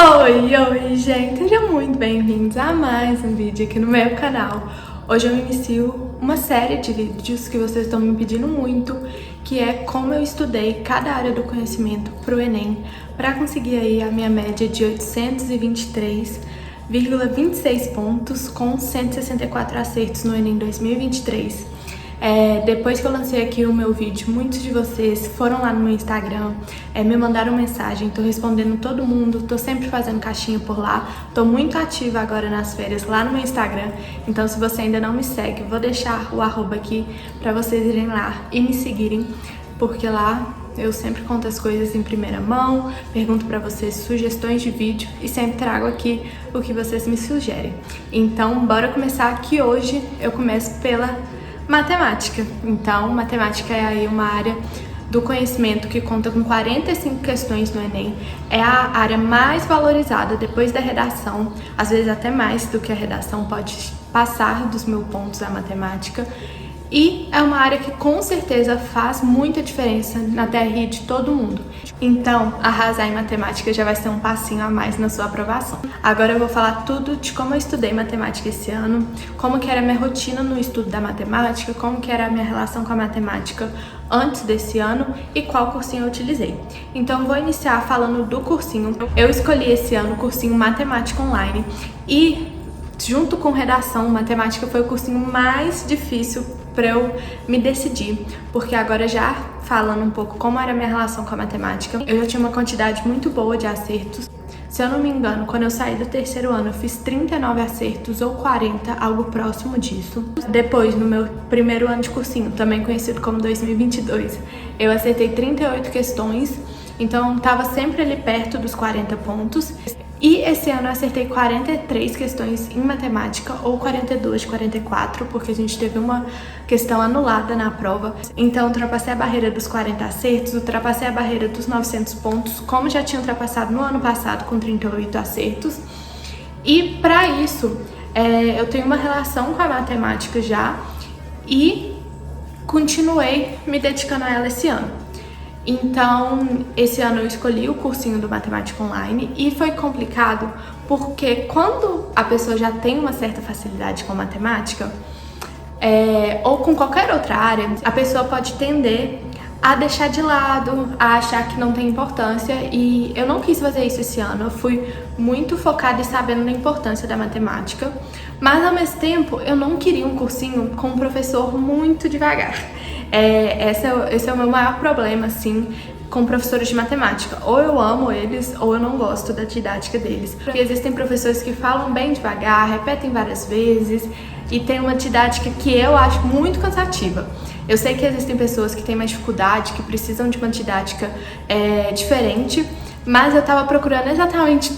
Oi, gente! Sejam muito bem-vindos a mais um vídeo aqui no meu canal. Hoje eu inicio uma série de vídeos que vocês estão me pedindo muito, que é como eu estudei cada área do conhecimento para o Enem, para conseguir aí a minha média de 823,26 pontos com 164 acertos no Enem 2023. Depois que eu lancei aqui o meu vídeo, muitos de vocês foram lá no meu Instagram, me mandaram mensagem, tô respondendo todo mundo, tô sempre fazendo caixinha por lá, tô muito ativa agora nas férias lá no meu Instagram, então se você ainda não me segue, vou deixar o arroba aqui pra vocês irem lá e me seguirem, porque lá eu sempre conto as coisas em primeira mão, pergunto pra vocês sugestões de vídeo e sempre trago aqui o que vocês me sugerem. Então bora começar, que hoje eu começo pela matemática. Então, matemática é aí uma área do conhecimento que conta com 45 questões no Enem. É a área mais valorizada depois da redação, às vezes até mais do que a redação, pode passar dos 1000 pontos a matemática. E é uma área que com certeza faz muita diferença na TRI de todo mundo. Então, arrasar em matemática já vai ser um passinho a mais na sua aprovação. Agora eu vou falar tudo de como eu estudei matemática esse ano, como que era a minha rotina no estudo da matemática, como que era a minha relação com a matemática antes desse ano e qual cursinho eu utilizei. Então, vou iniciar falando do cursinho. Eu escolhi esse ano o cursinho Matemática Online e, junto com redação, matemática foi o cursinho mais difícil para eu me decidir, porque agora já falando um pouco como era a minha relação com a matemática, eu já tinha uma quantidade muito boa de acertos. Se eu não me engano, quando eu saí do terceiro ano, eu fiz 39 acertos ou 40, algo próximo disso. Depois, no meu primeiro ano de cursinho, também conhecido como 2022, eu acertei 38 questões, então estava sempre ali perto dos 40 pontos. E esse ano eu acertei 43 questões em matemática, ou 42 de 44, porque a gente teve uma questão anulada na prova. Então ultrapassei a barreira dos 40 acertos, ultrapassei a barreira dos 900 pontos, como já tinha ultrapassado no ano passado com 38 acertos. E para isso, eu tenho uma relação com a matemática já e continuei me dedicando a ela esse ano. Então, esse ano eu escolhi o cursinho do Matemática Online e foi complicado porque quando a pessoa já tem uma certa facilidade com matemática, ou com qualquer outra área, a pessoa pode tender a deixar de lado, a achar que não tem importância, e eu não quis fazer isso esse ano. Eu fui muito focada e sabendo da importância da matemática, mas ao mesmo tempo eu não queria um cursinho com um professor muito devagar. Esse é o meu maior problema, assim, com professores de matemática. Ou eu amo eles, ou eu não gosto da didática deles. Porque existem professores que falam bem devagar, repetem várias vezes, e tem uma didática que eu acho muito cansativa. Eu sei que existem pessoas que têm mais dificuldade, que precisam de uma didática diferente, mas eu tava procurando exatamente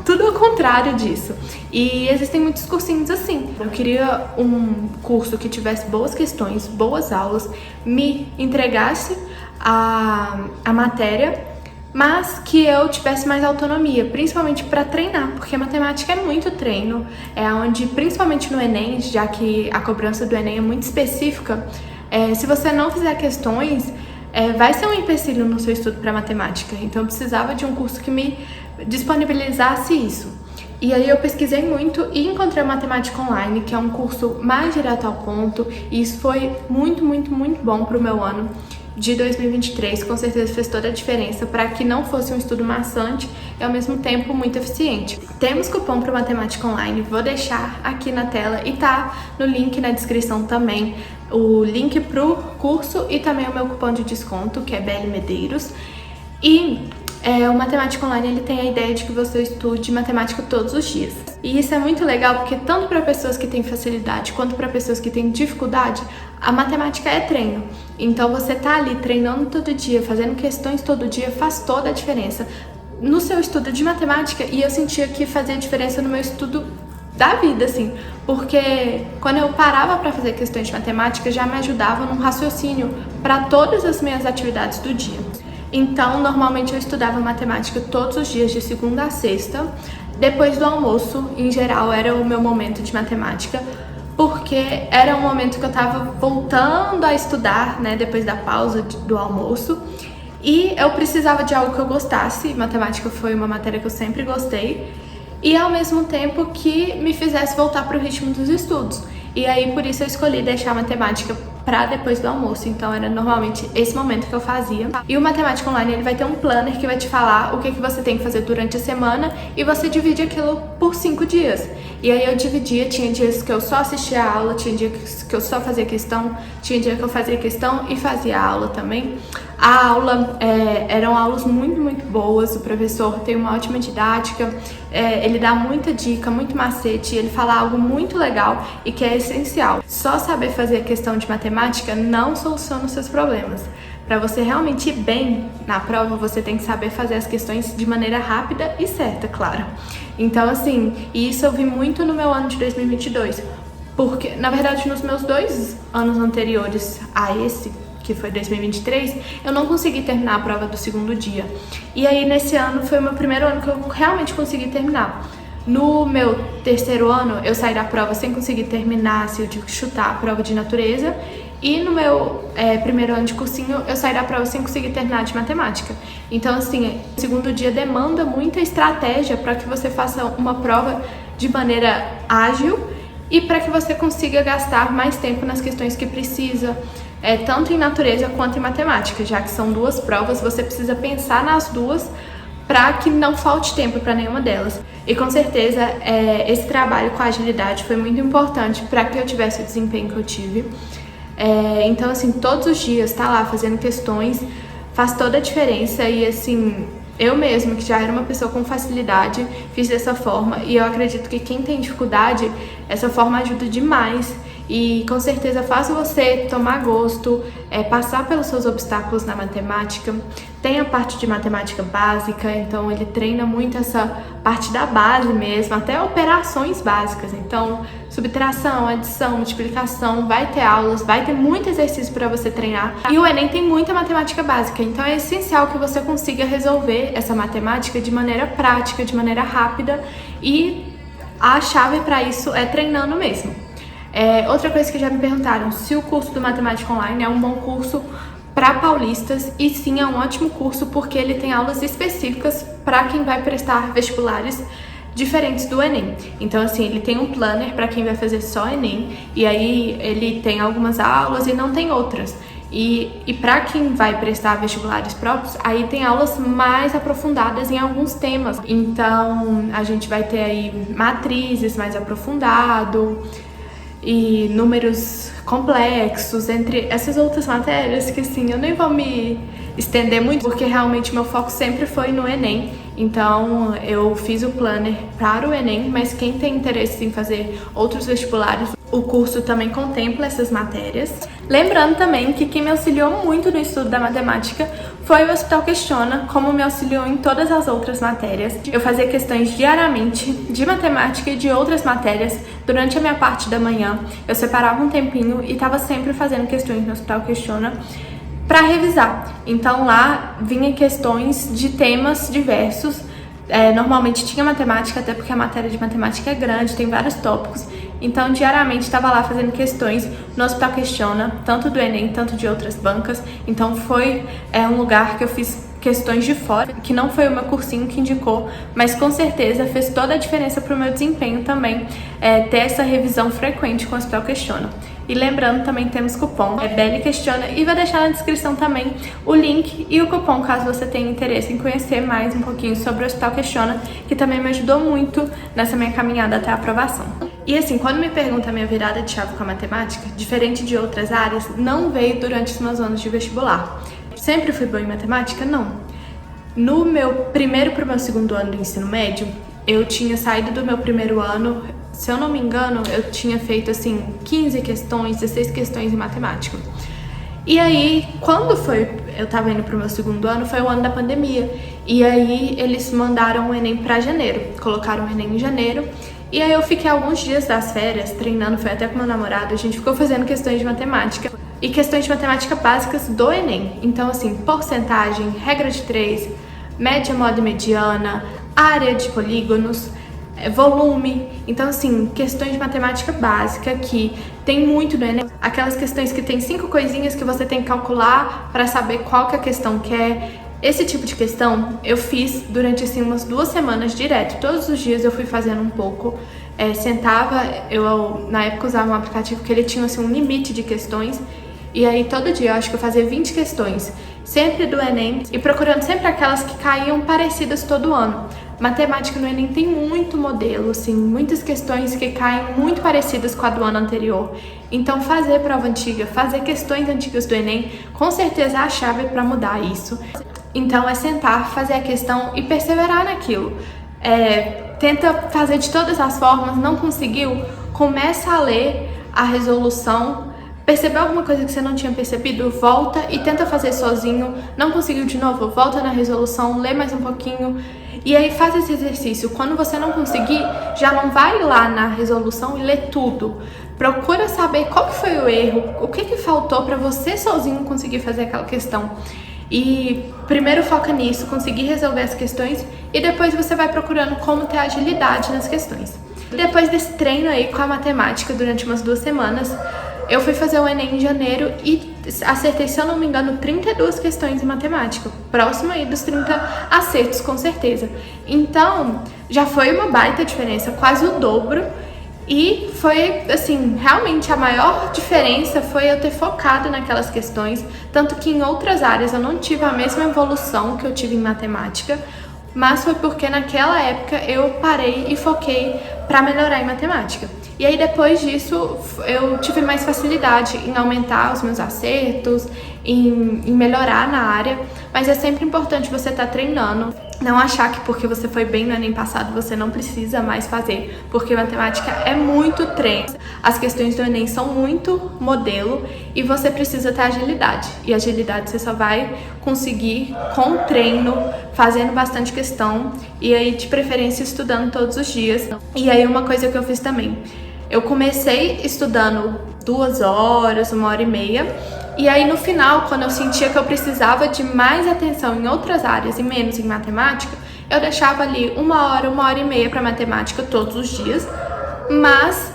tudo ao contrário disso. E existem muitos cursinhos assim. Eu queria um curso que tivesse boas questões, boas aulas, me entregasse a matéria, mas que eu tivesse mais autonomia, principalmente para treinar, porque matemática é muito treino, é onde, principalmente no Enem, já que a cobrança do Enem é muito específica, se você não fizer questões, vai ser um empecilho no seu estudo para matemática. Então eu precisava de um curso que me disponibilizasse isso. E aí eu pesquisei muito e encontrei a Matemática Online, que é um curso mais direto ao ponto, e isso foi muito, muito, muito bom para o meu ano de 2023, com certeza fez toda a diferença para que não fosse um estudo maçante e ao mesmo tempo muito eficiente. Temos cupom para Matemática Online, vou deixar aqui na tela e tá no link na descrição também, o link pro curso e também o meu cupom de desconto, que é BL Medeiros. E o Matemática Online, ele tem a ideia de que você estude matemática todos os dias. E isso é muito legal porque tanto para pessoas que têm facilidade quanto para pessoas que têm dificuldade, a matemática é treino. Então você tá ali treinando todo dia, fazendo questões todo dia, faz toda a diferença no seu estudo de matemática, e eu sentia que fazia diferença no meu estudo da vida, assim, porque quando eu parava para fazer questões de matemática, já me ajudava num raciocínio para todas as minhas atividades do dia. Então, normalmente eu estudava matemática todos os dias, de segunda a sexta. Depois do almoço, em geral, era o meu momento de matemática, porque era um momento que eu estava voltando a estudar, né, depois da pausa do almoço. E eu precisava de algo que eu gostasse, matemática foi uma matéria que eu sempre gostei, e ao mesmo tempo que me fizesse voltar para o ritmo dos estudos. E aí por isso eu escolhi deixar a matemática para depois do almoço, então era normalmente esse momento que eu fazia. E o Matemática Online, ele vai ter um planner que vai te falar o que você tem que fazer durante a semana e você divide aquilo por 5 dias. E aí eu dividia, tinha dias que eu só assistia a aula, tinha dias que eu só fazia questão, tinha dia que eu fazia questão e fazia a aula também. A aula eram aulas muito boas, o professor tem uma ótima didática, ele dá muita dica, muito macete, ele fala algo muito legal e que é essencial. Só saber fazer a questão de matemática não soluciona os seus problemas. Para você realmente ir bem na prova, você tem que saber fazer as questões de maneira rápida e certa, claro. Então, assim, isso eu vi muito no meu ano de 2022, porque, na verdade, nos meus 2 anos anteriores a esse, que foi 2023, eu não consegui terminar a prova do segundo dia. E aí, nesse ano, foi o meu primeiro ano que eu realmente consegui terminar. No meu 3º ano, eu saí da prova sem conseguir terminar, assim, eu tive que chutar a prova de natureza. E no meu primeiro ano de cursinho, eu saí da prova sem conseguir terminar de matemática. Então, assim, o segundo dia demanda muita estratégia para que você faça uma prova de maneira ágil e para que você consiga gastar mais tempo nas questões que precisa, tanto em natureza quanto em matemática, já que são 2 provas, você precisa pensar nas 2 para que não falte tempo para nenhuma delas. E com certeza esse trabalho com a agilidade foi muito importante para que eu tivesse o desempenho que eu tive. Então, assim, todos os dias tá lá fazendo questões faz toda a diferença e, assim, eu mesma, que já era uma pessoa com facilidade, fiz dessa forma e eu acredito que quem tem dificuldade, essa forma ajuda demais e com certeza faz você tomar gosto, passar pelos seus obstáculos na matemática. Tem a parte de matemática básica, então ele treina muito essa parte da base mesmo, até operações básicas. Então, subtração, adição, multiplicação, vai ter aulas, vai ter muito exercício para você treinar. E o Enem tem muita matemática básica, então é essencial que você consiga resolver essa matemática de maneira prática, de maneira rápida, e a chave para isso é treinando mesmo. Outra coisa que já me perguntaram, se o curso do Matemática Online é um bom curso para paulistas, e sim, é um ótimo curso porque ele tem aulas específicas para quem vai prestar vestibulares diferentes do Enem. Então, assim, ele tem um planner para quem vai fazer só Enem, e aí ele tem algumas aulas e não tem outras. E para quem vai prestar vestibulares próprios, aí tem aulas mais aprofundadas em alguns temas. Então, a gente vai ter aí matrizes mais aprofundado e números complexos, entre essas outras matérias que, assim, eu nem vou me estender muito, porque realmente meu foco sempre foi no Enem. Então eu fiz o planner para o Enem, mas quem tem interesse em fazer outros vestibulares, o curso também contempla essas matérias. Lembrando também que quem me auxiliou muito no estudo da matemática foi o Hospital Questiona, como me auxiliou em todas as outras matérias. Eu fazia questões diariamente de matemática e de outras matérias durante a minha parte da manhã. Eu separava um tempinho e estava sempre fazendo questões no Hospital Questiona para revisar. Então lá vinha questões de temas diversos. Normalmente tinha matemática, até porque a matéria de matemática é grande, tem vários tópicos. Então diariamente estava lá fazendo questões no Hospital Questiona, tanto do Enem, tanto de outras bancas. Então foi um lugar que eu fiz questões de fora, que não foi o meu cursinho que indicou, mas com certeza fez toda a diferença para o meu desempenho também, ter essa revisão frequente com o Hospital Questiona. E lembrando, também temos cupom Belle Questiona, e vou deixar na descrição também o link e o cupom, caso você tenha interesse em conhecer mais um pouquinho sobre o Hospital Questiona, que também me ajudou muito nessa minha caminhada até a aprovação. E assim, quando me perguntam a minha virada de chave com a matemática, diferente de outras áreas, não veio durante os meus anos de vestibular. Sempre fui boa em matemática? Não. No meu primeiro para o meu segundo ano do ensino médio, eu tinha saído do meu primeiro ano, se eu não me engano, eu tinha feito assim 15 questões, 16 questões em matemática. E aí, quando eu tava indo pro meu segundo ano, foi o ano da pandemia. E aí eles mandaram o Enem pra janeiro, colocaram o Enem em janeiro. E aí eu fiquei alguns dias das férias treinando, foi até com meu namorado, a gente ficou fazendo questões de matemática. E questões de matemática básicas do Enem. Então, assim, porcentagem, regra de 3, média, moda e mediana, área de polígonos, volume. Então, assim, questões de matemática básica que tem muito no Enem. Aquelas questões que tem 5 coisinhas que você tem que calcular para saber qual que a questão quer. Esse tipo de questão eu fiz durante assim umas 2 semanas direto. Todos os dias eu fui fazendo um pouco. Sentava, eu na época usava um aplicativo que ele tinha assim um limite de questões. E aí todo dia eu acho que eu fazia 20 questões, sempre do Enem, e procurando sempre aquelas que caíam parecidas todo ano. Matemática no Enem tem muito modelo, assim, muitas questões que caem muito parecidas com a do ano anterior. Então fazer prova antiga, fazer questões antigas do Enem, com certeza é a chave para mudar isso. Então é sentar, fazer a questão e perseverar naquilo. Tenta fazer de todas as formas, não conseguiu, começa a ler a resolução. Percebeu alguma coisa que você não tinha percebido? Volta e tenta fazer sozinho. Não conseguiu de novo? Volta na resolução, lê mais um pouquinho. E aí faz esse exercício. Quando você não conseguir, já não vai lá na resolução e lê tudo. Procura saber qual que foi o erro, o que faltou para você sozinho conseguir fazer aquela questão. E primeiro foca nisso, conseguir resolver as questões, e depois você vai procurando como ter agilidade nas questões. Depois desse treino aí com a matemática durante umas 2 semanas, eu fui fazer o Enem em janeiro e acertei, se eu não me engano, 32 questões em matemática. Próximo aí dos 30 acertos, com certeza. Então, já foi uma baita diferença, quase o dobro. E foi, assim, realmente a maior diferença foi eu ter focado naquelas questões. Tanto que em outras áreas eu não tive a mesma evolução que eu tive em matemática. Mas foi porque naquela época eu parei e foquei para melhorar em matemática. E aí depois disso eu tive mais facilidade em aumentar os meus acertos, em melhorar na área, mas é sempre importante você estar treinando. Não achar que porque você foi bem no Enem passado você não precisa mais fazer, porque matemática é muito treino. As questões do Enem são muito modelo e você precisa ter agilidade. E agilidade você só vai conseguir com treino, fazendo bastante questão e aí de preferência estudando todos os dias. E aí uma coisa que eu fiz também, eu comecei estudando 2 horas, 1h30, e aí no final, quando eu sentia que eu precisava de mais atenção em outras áreas e menos em matemática, eu deixava ali 1 hora, 1h30 para matemática todos os dias, mas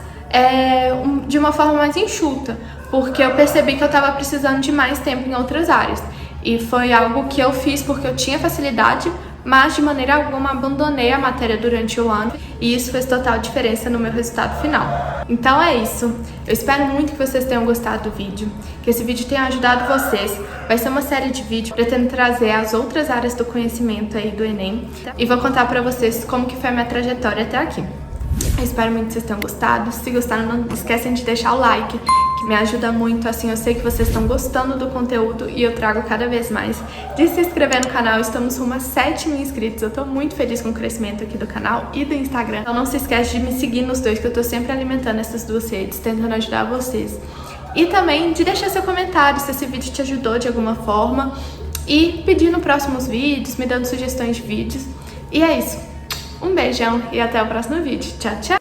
de uma forma mais enxuta, porque eu percebi que eu estava precisando de mais tempo em outras áreas. E foi algo que eu fiz porque eu tinha facilidade, mas de maneira alguma abandonei a matéria durante o ano e isso fez total diferença no meu resultado final. Então é isso. Eu espero muito que vocês tenham gostado do vídeo, que esse vídeo tenha ajudado vocês. Vai ser uma série de vídeos pretendo trazer as outras áreas do conhecimento aí do Enem e vou contar pra vocês como que foi a minha trajetória até aqui. Eu espero muito que vocês tenham gostado. Se gostaram, não esquecem de deixar o like, que me ajuda muito, assim eu sei que vocês estão gostando do conteúdo e eu trago cada vez mais. De se inscrever no canal, estamos rumo a 7.000 inscritos, eu tô muito feliz com o crescimento aqui do canal e do Instagram. Então não se esquece de me seguir nos dois, que eu tô sempre alimentando essas 2 redes, tentando ajudar vocês. E também de deixar seu comentário se esse vídeo te ajudou de alguma forma e pedindo próximos vídeos, me dando sugestões de vídeos. E é isso. Um beijão e até o próximo vídeo. Tchau, tchau!